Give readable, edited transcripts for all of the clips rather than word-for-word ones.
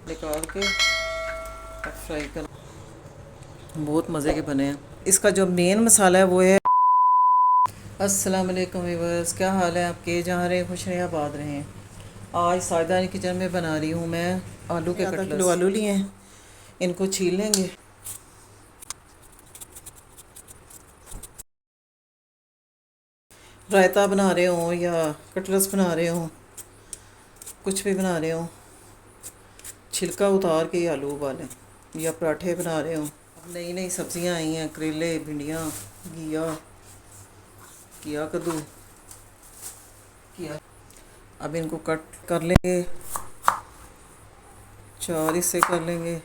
निकाल के फ्राई कर। बहुत मज़े के बने हैं। इसका जो मेन मसाला है वो है। अस्सलाम वालेकुम व्यूअर्स, क्या हाल है आपके? जहाँ रहे खुश रहे आबाद रहें। आज सायदा किचन में बना रही हूँ मैं आलू के कटलेट्स। 1 किलो आलू लिए हैं, इनको छील लेंगे। रायता बना रहे हो या कटलेट्स बना रहे हो, कुछ भी बना रहे हो, छिलका उतार के आलू उबालें। या पराठे बना रहे हो। अब नई नई सब्जियां आई हैं, करेले, भिंडियाँ, घिया, कद्दू किया। अब इनको कट कर लेंगे, 4 हिस्से कर लेंगे।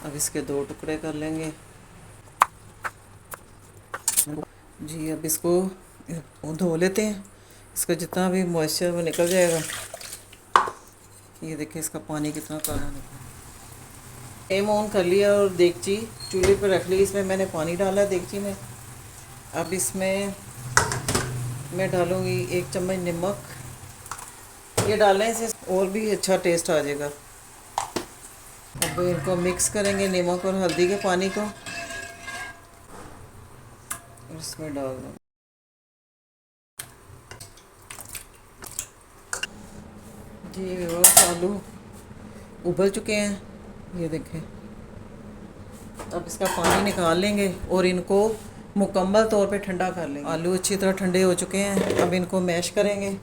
अब इसके 2 टुकड़े कर लेंगे जी। अब इसको धो लेते हैं, इसका जितना भी मॉइस्चर वो निकल जाएगा। ये देखिए इसका पानी कितना काला निकला। फ्लेम ऑन कर लिया और देगची चूल्हे पर रख ली। इसमें मैंने पानी डाला है देगची में। अब इसमें मैं डालूँगी 1 चम्मच नमक। ये डालने से और भी अच्छा टेस्ट आ जाएगा। अब इनको मिक्स करेंगे नमक और हल्दी के पानी को, इसमें डाल दूँ जी। वो आलू उबल चुके हैं, ये देखें। अब इसका पानी निकाल लेंगे और इनको मुकम्मल तौर पे ठंडा कर लेंगे। आलू अच्छी तरह ठंडे हो चुके हैं। अब इनको मैश करेंगे।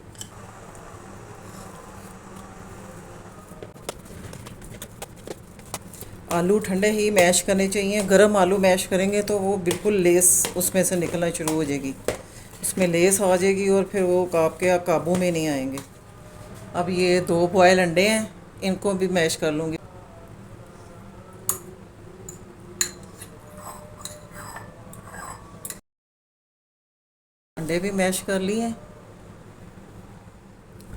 आलू ठंडे ही मैश करने चाहिए। गरम आलू मैश करेंगे तो वो बिल्कुल लेस उसमें से निकलना शुरू हो जाएगी, उसमें लेस आ जाएगी और फिर वो आपके काबू में नहीं आएंगे। अब ये 2 बॉयल अंडे हैं, इनको भी मैश कर लूँगी। अंडे भी मैश कर लिए।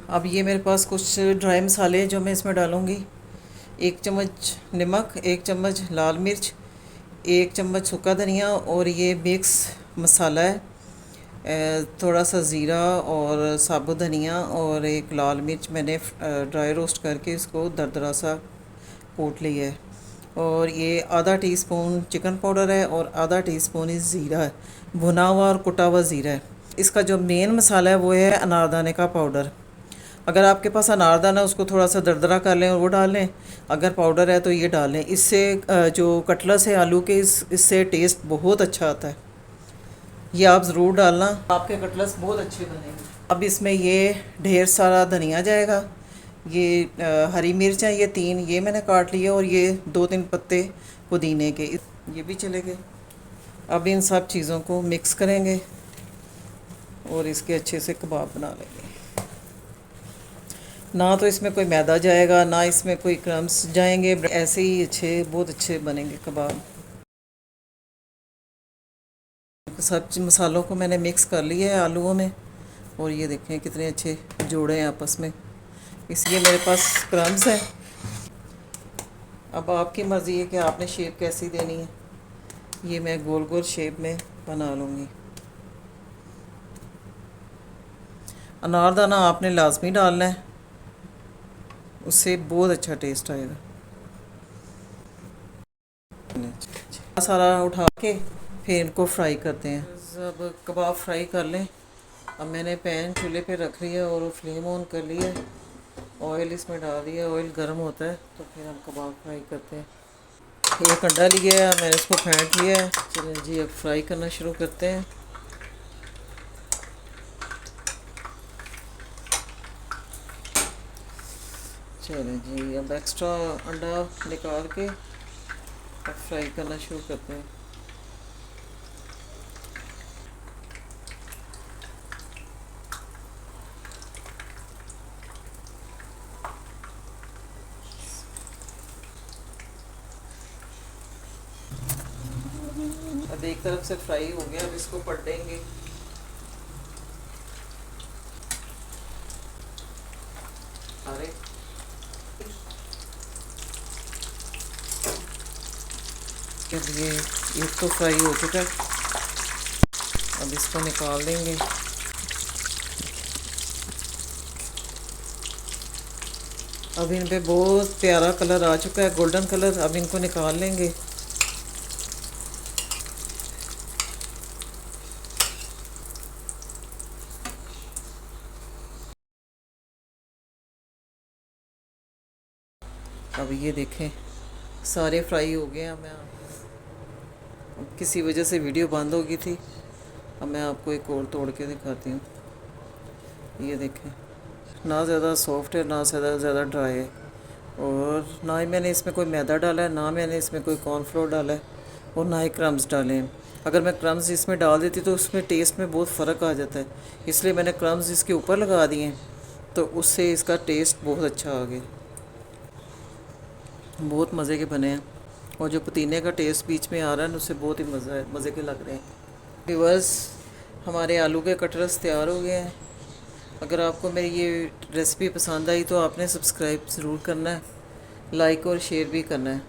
अब ये मेरे पास कुछ ड्राई मसाले जो मैं इसमें डालूँगी। 1 चम्मच नमक, 1 चम्मच लाल मिर्च, 1 चम्मच सूखा धनिया और ये मिक्स मसाला है। थोड़ा सा ज़ीरा और साबुत धनिया और 1 लाल मिर्च मैंने ड्राई रोस्ट करके इसको दरदरा सा कूट लिया है। और ये आधा टीस्पून चिकन पाउडर है और आधा टीस्पून ही ज़ीरा है, भुना हुआ और कुटा हुआ ज़ीरा है। इसका जो मेन मसाला है वो है अनारदाने का पाउडर। अगर आपके पास अनारदाना उसको थोड़ा सा दरदरा कर लें और वो डाल लें, अगर पाउडर है तो ये डाल लें। इससे जो कटलेट्स है आलू के, इससे टेस्ट बहुत अच्छा आता है। ये आप ज़रूर डालना, आपके कटलेट्स बहुत अच्छे बनेंगे। अब इसमें ये ढेर सारा धनिया जाएगा। ये हरी मिर्च है, ये 3 ये मैंने काट लिया और ये 2-3 पत्ते पुदीने के, ये भी चले गए। अब इन सब चीज़ों को मिक्स करेंगे और इसके अच्छे से कबाब बना लेंगे। ना तो इसमें कोई मैदा जाएगा, ना इसमें कोई क्रम्स जाएंगे, ऐसे ही अच्छे बहुत अच्छे बनेंगे कबाब। सब मसालों को मैंने मिक्स कर लिया है आलूओं में और ये देखें कितने अच्छे जोड़े हैं आपस में, इसलिए मेरे पास क्रम्स है। अब आपकी मर्ज़ी है कि आपने शेप कैसी देनी है। ये मैं गोल गोल शेप में बना लूँगी। अनारदाना आपने लाजमी डालना है, उससे बहुत अच्छा टेस्ट आएगा। सारा उठा के फिर इनको फ्राई करते हैं। अब कबाब फ्राई कर लें। अब मैंने पैन चूल्हे पे रख लिया और फ्लेम ऑन कर लिया, ऑयल इसमें डाल दिया। ऑयल गर्म होता है तो फिर हम कबाब फ्राई करते हैं। एक अंडा लिया है, मैंने इसको फेंट लिया है। चलिए जी अब फ्राई करना शुरू करते हैं। चलें जी, अब एक्स्ट्रा अंडा निकाल के अब फ्राई करना शुरू करते हैं। अब एक तरफ से फ्राई हो गया, अब इसको पलटेंगे। अरे ये एक तो फ्राई हो चुका है, अब इसको निकाल देंगे। अब इन पे बहुत प्यारा कलर आ चुका है, गोल्डन कलर। अब इनको निकाल लेंगे। अब ये देखें सारे फ्राई हो गए हैं। मैं किसी वजह से वीडियो बंद हो गई थी। अब मैं आपको एक और तोड़ के दिखाती हूँ। ये देखें, ना ज़्यादा सॉफ्ट है ना ज़्यादा ड्राई है, और ना ही मैंने इसमें कोई मैदा डाला है, ना मैंने इसमें कोई कॉर्नफ्लोर डाला है, और ना ही क्रम्स डाले हैं। अगर मैं क्रम्स इसमें डाल देती तो उसमें टेस्ट में बहुत फ़र्क आ जाता है, इसलिए मैंने क्रम्स इसके ऊपर लगा दिए हैं, तो उससे इसका टेस्ट बहुत अच्छा आ गया। बहुत मज़े के बने हैं, और जो पुदीने का टेस्ट बीच में आ रहा है ना, उससे बहुत ही मज़े के लग रहे हैं। व्यूअर्स, हमारे आलू के कटरस तैयार हो गए हैं। अगर आपको मेरी ये रेसिपी पसंद आई तो आपने सब्सक्राइब ज़रूर करना है, लाइक और शेयर भी करना है।